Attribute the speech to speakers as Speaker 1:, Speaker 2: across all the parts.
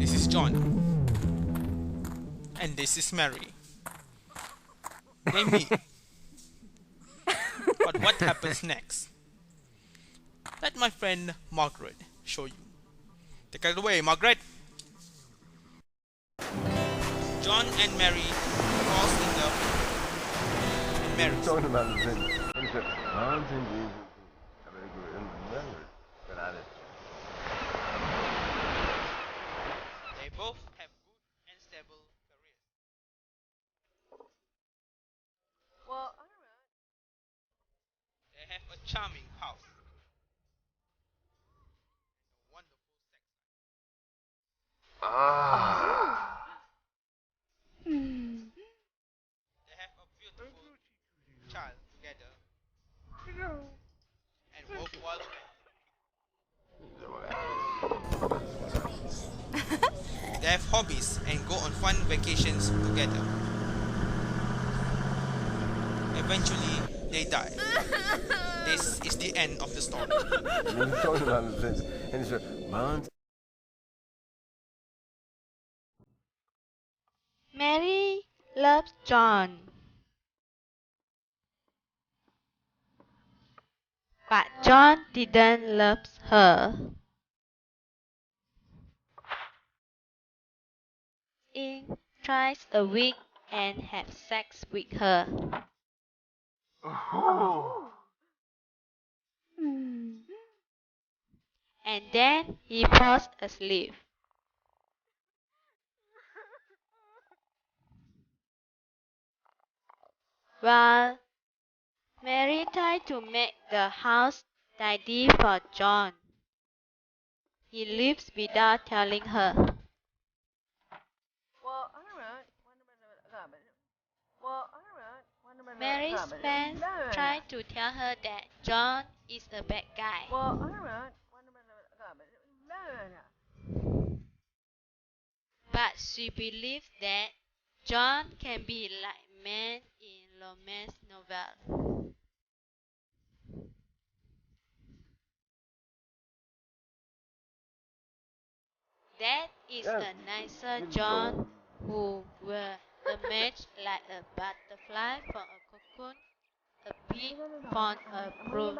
Speaker 1: This is John. And this is Mary. They meet. But what happens next? Let my friend Margaret show you. Take it away, Margaret. John and Mary falls in love and marries.
Speaker 2: Talking about the thing. He said, mountain Jesus. I better go and remember it. But I didn't.
Speaker 1: They both have good and stable careers.
Speaker 3: Well, alright.
Speaker 1: They have a charming house. A wonderful sex life.
Speaker 2: Ah.
Speaker 1: They have a beautiful child together and work well together. They have hobbies and go on fun vacations together. Eventually, they die. This is the end of the story.
Speaker 2: He was talking about the thing. And he said, mountain.
Speaker 3: Mary loves John, but John didn't love her. In twice a week and have sex with her.
Speaker 2: Oh.
Speaker 3: And then he falls asleep. While Mary tried to make the house tidy for John, he leaves without telling her. Mary's friends try to tell her that John is a bad guy. But she believes that John can be like men in romance novels. That is a nicer John who will emerge like a butterfly from a cocoon, a bee from a brood,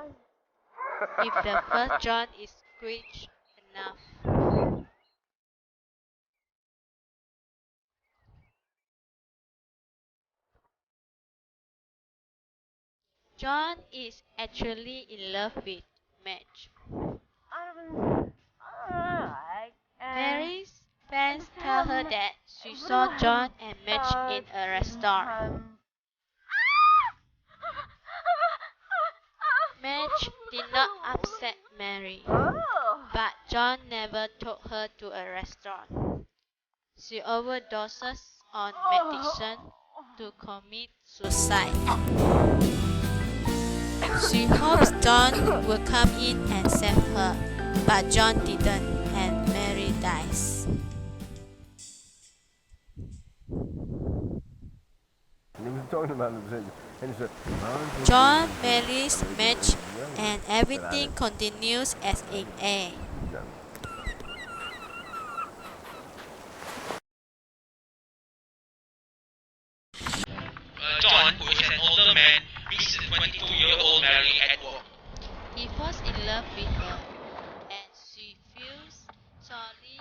Speaker 3: if the first John is rich enough. John is actually in love with Madge. Mary's fans tell her that she saw John and Madge in a restaurant. Madge did not upset Mary, but John never took her to a restaurant. She overdoses on medicine to commit suicide. She hopes John will come in and save her, but John didn't, and Mary dies.
Speaker 2: And he was talking about the thing. And he said, mountain
Speaker 3: John
Speaker 2: Jesus.
Speaker 3: marries Madge, and everything continues as in A.
Speaker 1: John, who is an older man, meets 22-year-old Margaret Atwood.
Speaker 3: He falls in love with her, and she feels sorry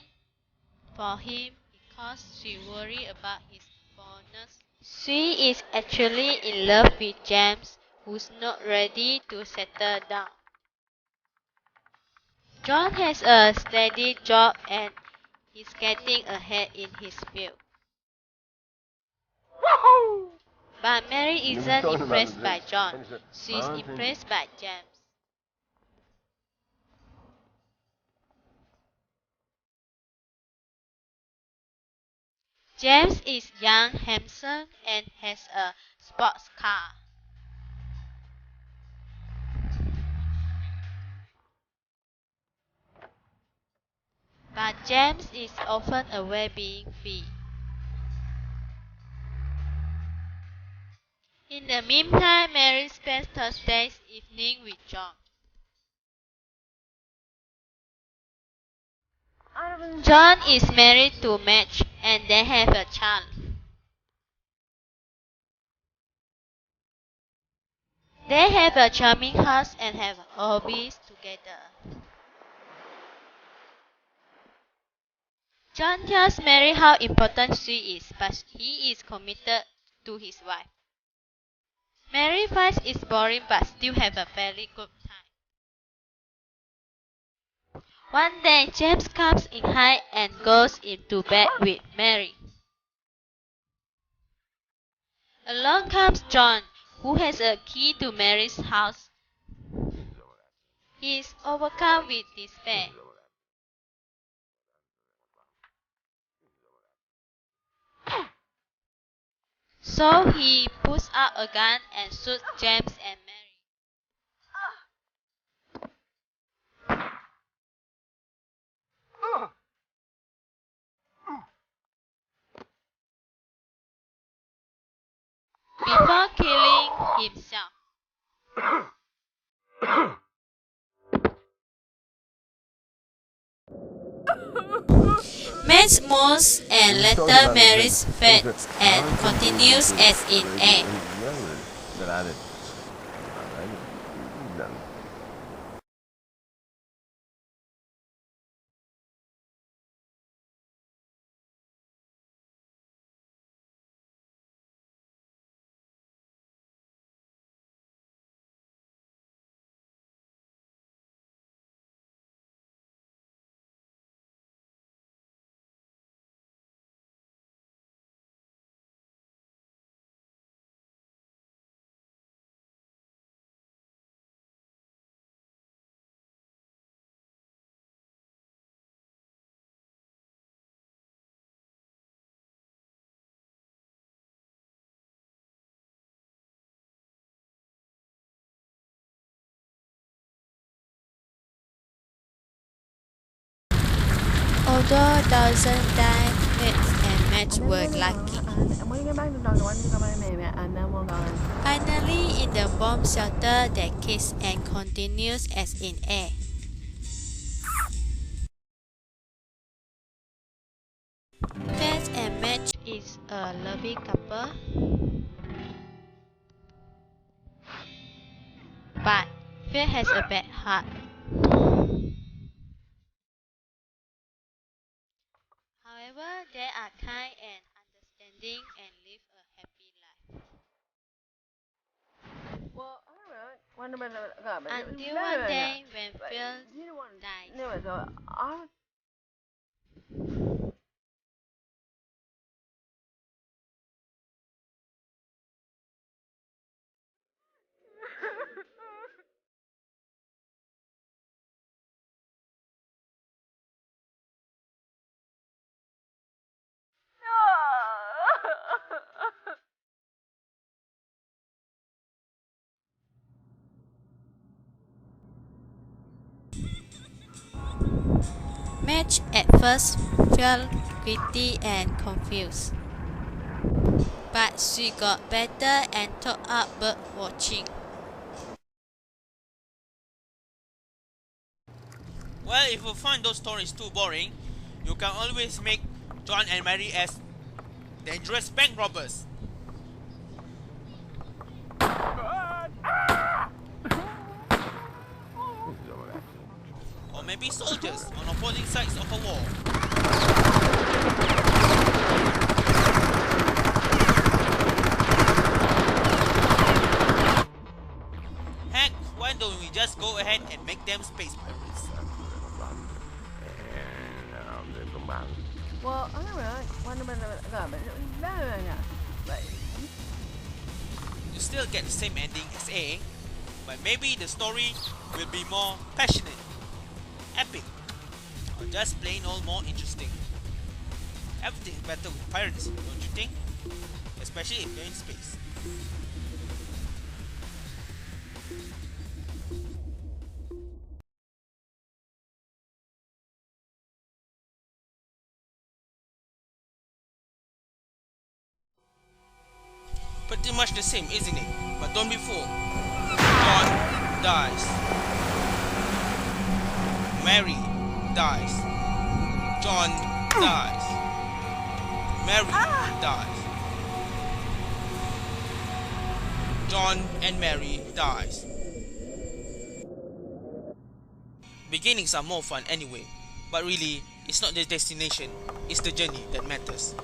Speaker 3: for him because she worries about his bonus. She is actually in love with James, who's not ready to settle down. John has a steady job and is getting ahead in his field. But Mary isn't impressed by John. She's impressed by James. James is young, handsome, and has a sports car. But James is often away being free. In the meantime, Mary spends Thursday's evening with John. John is married to Madge and they have a child. They have a charming house and have hobbies together. John tells Mary how important she is, but he is committed to his wife. Mary finds it boring but still have a very good time. One day, James comes in high and goes into bed with Mary. Along comes John, who has a key to Mary's house. He is overcome with despair. So he pulls out a gun and shoots James and Mary. Before killing himself. Matt moves and later marries Fate and continues as in A.
Speaker 2: That I did.
Speaker 3: Although doesn't die, Matt and Madge were lucky. Finally, in the bomb shelter, they kiss and continues as in A. Fate and Madge is a loving couple, but Fate has a bad heart. However, they are kind and understanding and live a happy life. Until one day when Phil dies. Madge at first felt guilty and confused, but she got better and took up bird watching.
Speaker 1: Well, if you find those stories too boring, you can always make John and Mary as dangerous bank robbers. Or maybe soldiers on opposing sides of a war. Heck, why don't we just go ahead and make them space pirates? You still get the same ending as A, but maybe the story will be more passionate, epic, or just plain old more interesting. Everything's better with pirates, don't you think? Especially if they're in space. Pretty much the same, isn't it? But don't be fooled. John dies. Mary dies. John dies. Mary dies. John and Mary dies. Beginnings are more fun anyway, but really, it's not the destination, it's the journey that matters.